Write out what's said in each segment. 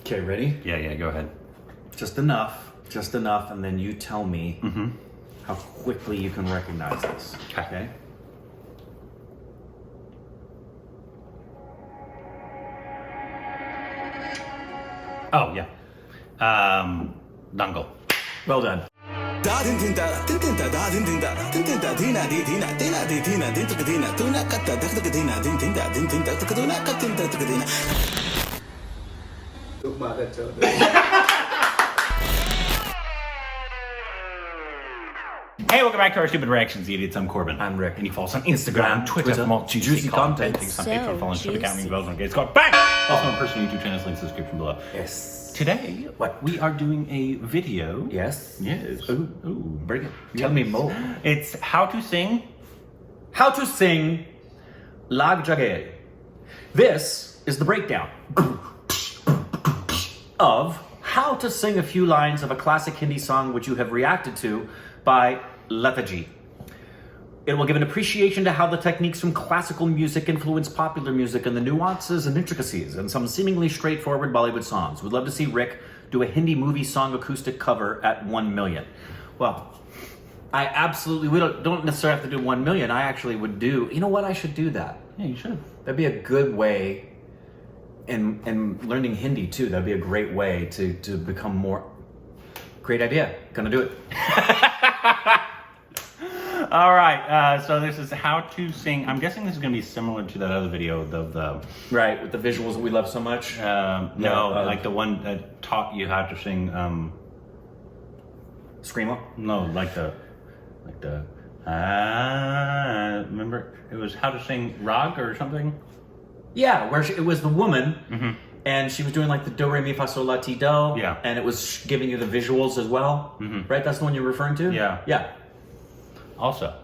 Okay, ready? Yeah, go ahead. Just enough, and then you tell me how quickly you can recognize this. Okay? Oh, yeah. Dangle. Well done. Hey, welcome back to our Stupid Reactions, the idiots. I'm Corbin. I'm Rick. And you follow us on Instagram, Twitter for more juicy content. Thanks on Patreon, follow us for the Academy Bells on Gates. Bang! Also on personal YouTube channels, link in the description below. Yes. Today, we are doing a video. Yes. Yes. Ooh, bring it. Tell me more. It's how to sing Lag Ja Gale. This is the breakdown of how to sing a few lines of a classic Hindi song which you have reacted to by Lag Ja Gale. It will give an appreciation to how the techniques from classical music influence popular music and the nuances and intricacies in some seemingly straightforward Bollywood songs. We'd love to see Rick do a Hindi movie song acoustic cover at 1 million. Well, we don't necessarily have to do 1 million. I actually would do, you know what, I should do that. Yeah, you should. That'd be a good way, and learning Hindi too, that'd be a great way to become more, great idea, gonna do it. All right, so this is how to sing. I'm guessing this is going to be similar to that other video, the right, with the visuals that we love so much. Like the one that taught you how to sing. Screamo? No, remember it was how to sing rag or something. Yeah, where it was the woman, and she was doing like the do re mi fa sol la ti do. Yeah, and it was giving you the visuals as well. Right, that's the one you're referring to. Yeah. Also,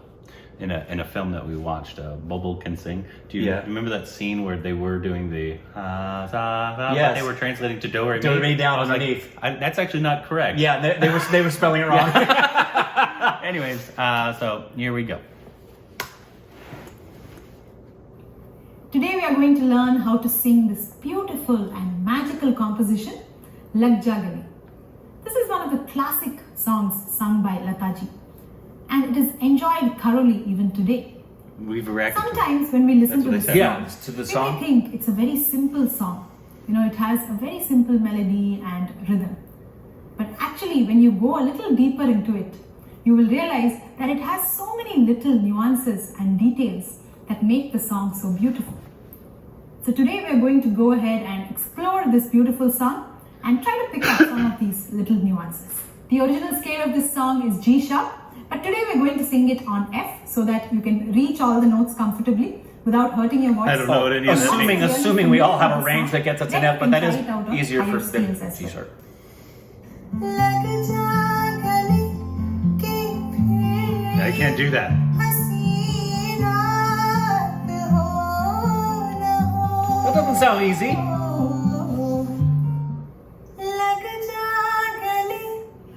in a film that we watched, Bubble Can Sing. Do you remember that scene where they were doing the yes. They were translating to do re mi? Do re mi down underneath. Like, that's actually not correct. Yeah, they were spelling it wrong. Anyways, so here we go. Today we are going to learn how to sing this beautiful and magical composition, Lag Ja Gale. This is one of the classic songs sung by Lag Ja, and it is enjoyed thoroughly even today. We've reacted. Sometimes when we listen to the song, song, we may think it's a very simple song. You know, it has a very simple melody and rhythm. But actually, when you go a little deeper into it, you will realize that it has so many little nuances and details that make the song so beautiful. So today we are going to go ahead and explore this beautiful song and try to pick up some of these little nuances. The original scale of this song is G sharp, but today we're going to sing it on F so that you can reach all the notes comfortably without hurting your voice. I don't know what it is. Assuming we all have a range that gets us in F, but that is easier for the G sharp. I can't do that. That doesn't sound easy.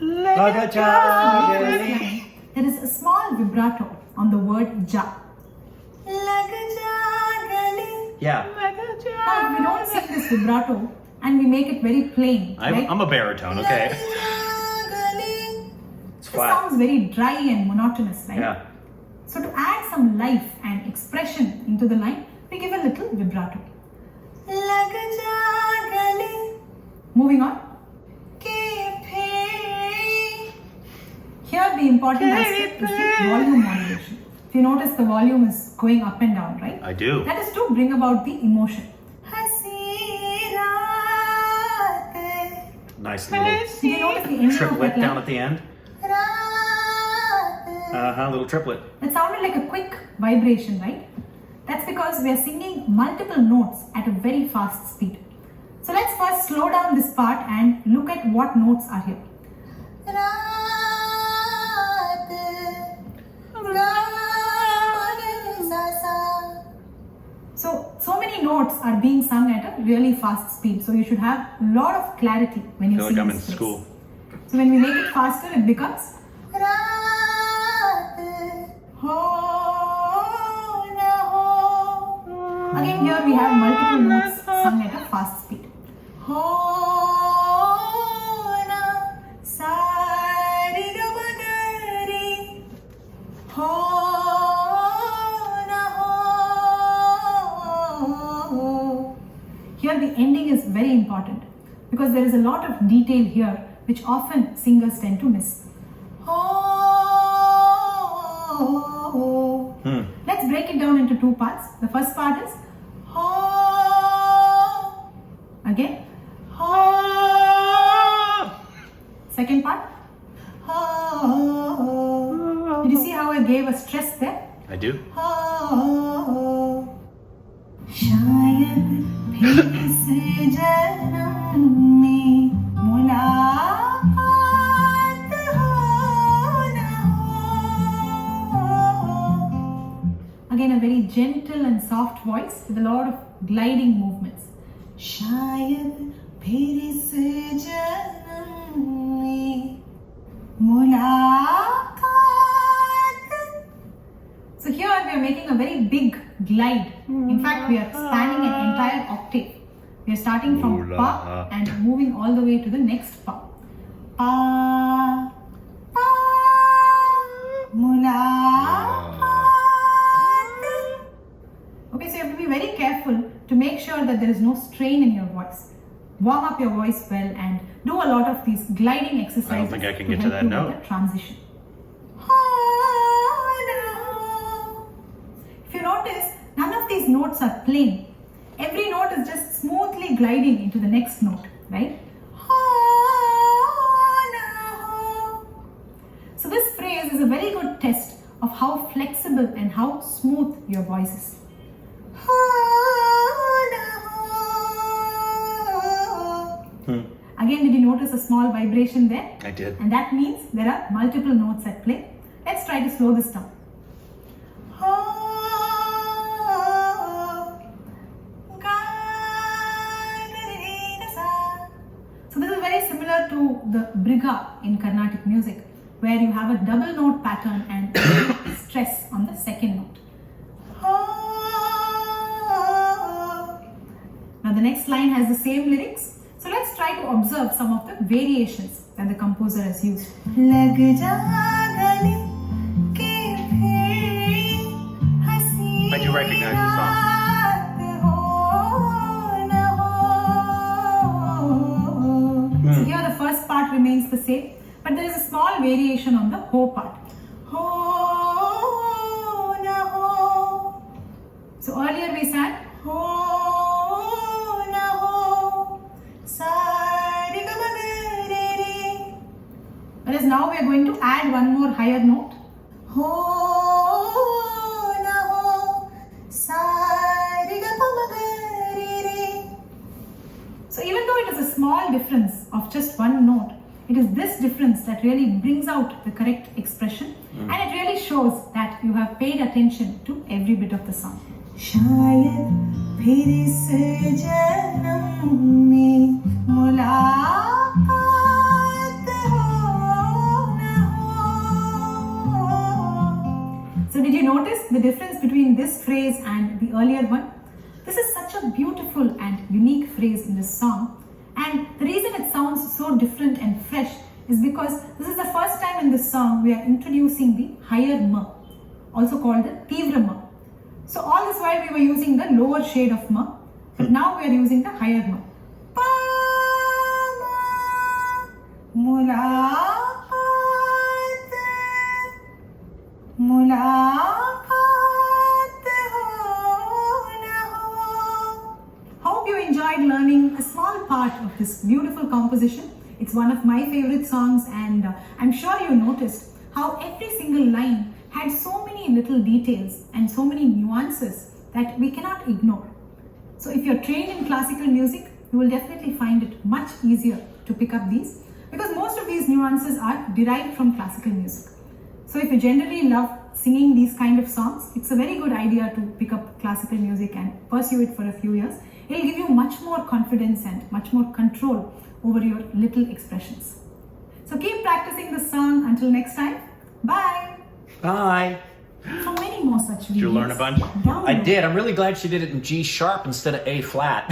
Lag Ja Gale. There is a small vibrato on the word ja. Yeah. Now if we don't sing this vibrato and we make it very plain, I'm a baritone, okay? It's it flat. sounds very dry and monotonous, right? Yeah. So to add some life and expression into the line, we give a little vibrato. Moving on. Here the important aspect is the volume modulation. If you notice the volume is going up and down, right? I do. That is to bring about the emotion. Nice little Do you notice the ending of triplet that down line? at the end. Little triplet. That sounded like a quick vibration, right? That's because we are singing multiple notes at a very fast speed. So let's first slow down this part and look at what notes are here. So many notes are being sung at a really fast speed. So you should have a lot of clarity when you I feel sing like I'm in this phrase. school. So when we make it faster, it becomes Again, here we have multiple notes sung at a fast speed. ending is very important because there is a lot of detail here which often singers tend to miss. Let's break it down into two parts. The first part is again. Second part. Did you see how I gave a stress there? I do. शायद फिर इस जन्म में मुलाकात हो ना हो. Again, a very gentle and soft voice with a lot of gliding movements. शायद फिर इस जन्म में मुलाकात. So here we are making a very big glide. In fact, we are spanning an entire octave. We are starting from pa and moving all the way to the next pa. Pa, pa, mulaaqat. Okay, so you have to be very careful to make sure that there is no strain in your voice. Warm up your voice well and do a lot of these gliding exercises. I don't think I can get to that note. Transition. If you notice, none of these notes are plain. Every note is just smoothly gliding into the next note, right? So this phrase is a very good test of how flexible and how smooth your voice is. Again, did you notice a small vibration there? I did. And that means there are multiple notes at play. Let's try to slow this down. So this is very similar to the briga in Carnatic music, where you have a double note pattern and stress on the second note. Now the next line has the same lyrics. So let's try to observe some of the variations that the composer has used. Lag Ja Gale ke phir hasi. But you recognize the song. So here the first part remains the same, but there is a small variation on the ho part. Ho na ho. So earlier we sang ho na ho. Sa re ga ma ga re re. Whereas now we are going to add one more higher note. Ho na ho. Sa re ga ma ga re re. So even though it is a small difference of just one note, it is this difference that really brings out the correct expression and it really shows that you have paid attention to every bit of the song. शायद फिर इस जन्म में मुलाकात हो ना हो. So did you notice the difference between this phrase and the earlier one? This is such a beautiful and unique phrase in this song, and the reason it sounds so different and fresh is because this is the first time in this song we are introducing the higher ma, also called the tivra ma. So all this while we were using the lower shade of ma, but now we are using the higher ma. Pa ma mulaaqat mulaaqat ho na ho. Hope you enjoyed learning a small part of this beautiful composition. It's one of my favorite songs, and I'm sure you noticed how every single line had so many little details and so many nuances that we cannot ignore. So if you're trained in classical music, you will definitely find it much easier to pick up these, because most of these nuances are derived from classical music. So if you generally love singing these kind of songs, it's a very good idea to pick up classical music and pursue it for a few years. It will give you much more confidence and much more control over your little expressions. So keep practicing this song until next time. Bye. Bye. For many more such videos. Did you learn a bunch? I did. I'm really glad she did it in G sharp instead of A flat.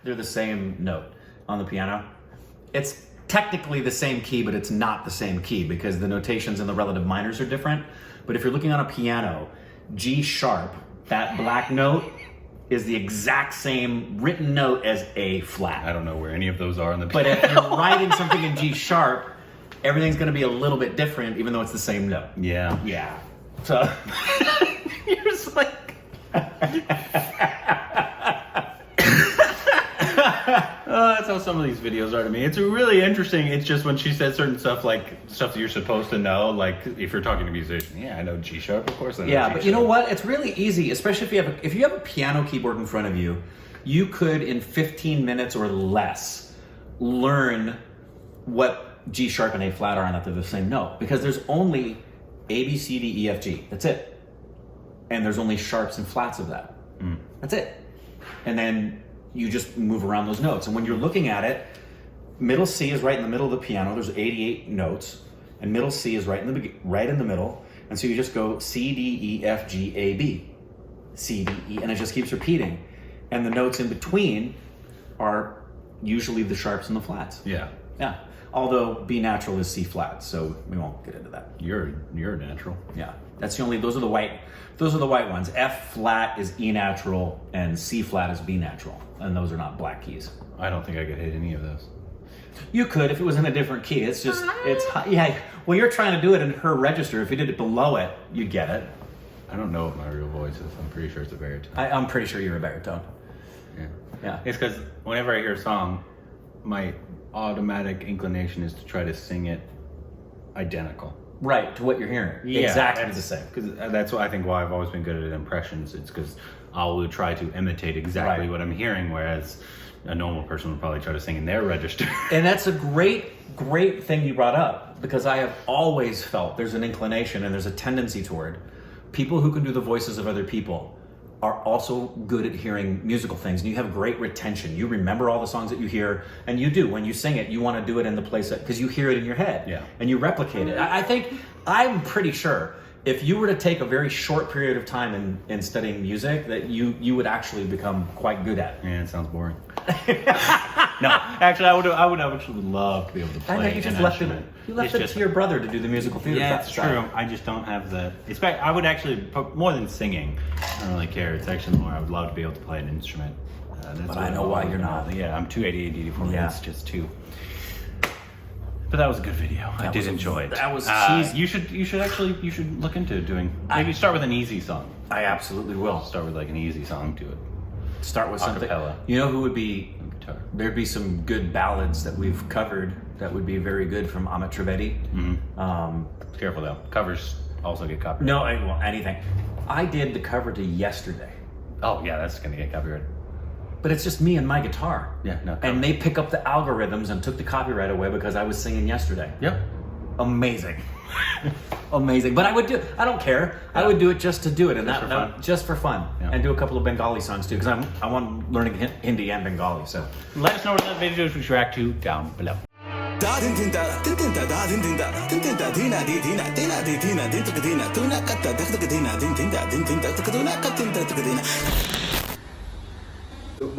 They're the same note on the piano. It's technically the same key, but it's not the same key because the notations and the relative minors are different. But if you're looking on a piano, G sharp, that black note, is the exact same written note as A flat. I don't know where any of those are on the But piano. if you're writing something in G sharp, everything's going to be a little bit different, even though it's the same note. Yeah. Yeah. So you're just like. That's how some of these videos are to me. It's really interesting. It's just when she said certain stuff, like stuff that you're supposed to know, like if you're talking to a musician. Yeah, I know G sharp, of course I know Yeah, G but you know sharp. what? It's really easy, especially if you have a piano keyboard in front of you. You could, in 15 minutes or less, learn what G sharp and A flat are and that they're the same note. Because there's only A, B, C, D, E, F, G. That's it. And there's only sharps and flats of that. That's it. And then you just move around those notes. And when you're looking at it, middle C is right in the middle of the piano. There's 88 notes. And middle C is right in the middle. And so you just go C, D, E, F, G, A, B. C, D, E. And it just keeps repeating. And the notes in between are usually the sharps and the flats. Yeah. Yeah. Although B natural is C flat, so we won't get into that. You're natural. Yeah. That's the only, those are the white ones. F flat is E natural and C flat is B natural. And those are not black keys. I don't think I could hit any of those. You could if it was in a different key. It's just, yeah. When you're trying to do it in her register, if you did it below it, you'd get it. I don't know what my real voice is. I'm pretty sure it's a baritone. I'm pretty sure you're a baritone. Yeah. Yeah. It's because whenever I hear a song, my automatic inclination is to try to sing it identical. Right, to what you're hearing. Yeah, Exactly the same. Because that's what I think why I've always been good at impressions. It's because I will try to imitate exactly what I'm hearing, whereas a normal person would probably try to sing in their register. And that's a great thing you brought up, because I have always felt there's an inclination and there's a tendency toward people who can do the voices of other people are also good at hearing musical things, and you have great retention. You remember all the songs that you hear, and you do. When you sing it, you want to do it in the place that, because you hear it in your head, and you replicate it. I'm pretty sure if you were to take a very short period of time in studying music, that you would actually become quite good at it. Yeah, it sounds boring. No, actually, I would actually love to be able to play. I know you just left it. You left it to your brother to do the musical theater. Yeah, it's true. I just don't have that. I would actually, more than singing, I don't really care. It's actually more, I would love to be able to play an instrument. But I know why you're not. Yeah, I'm too ADD for me. It's just too. But that was a good video. I did enjoy it. That was you should look into doing. Maybe start with an easy song. I absolutely will. Start with like an easy song to it. Start with something. Acapella. You know who would be? Guitar. There'd be some good ballads that we've covered that would be very good from Amit Trivedi. Careful though. Covers also get copyrighted. No, anything. I did the cover to Yesterday. Oh yeah, that's gonna get copyrighted. But it's just me and my guitar. Yeah, no. And they pick up the algorithms and took the copyright away because I was singing Yesterday. Yep. Amazing. Amazing. But I don't care. Yeah. I would do it just to do it, and just for fun. Yeah. And do a couple of Bengali songs too, because I want learning Hindi and Bengali. So let us know what other videos we should react to down below. Look,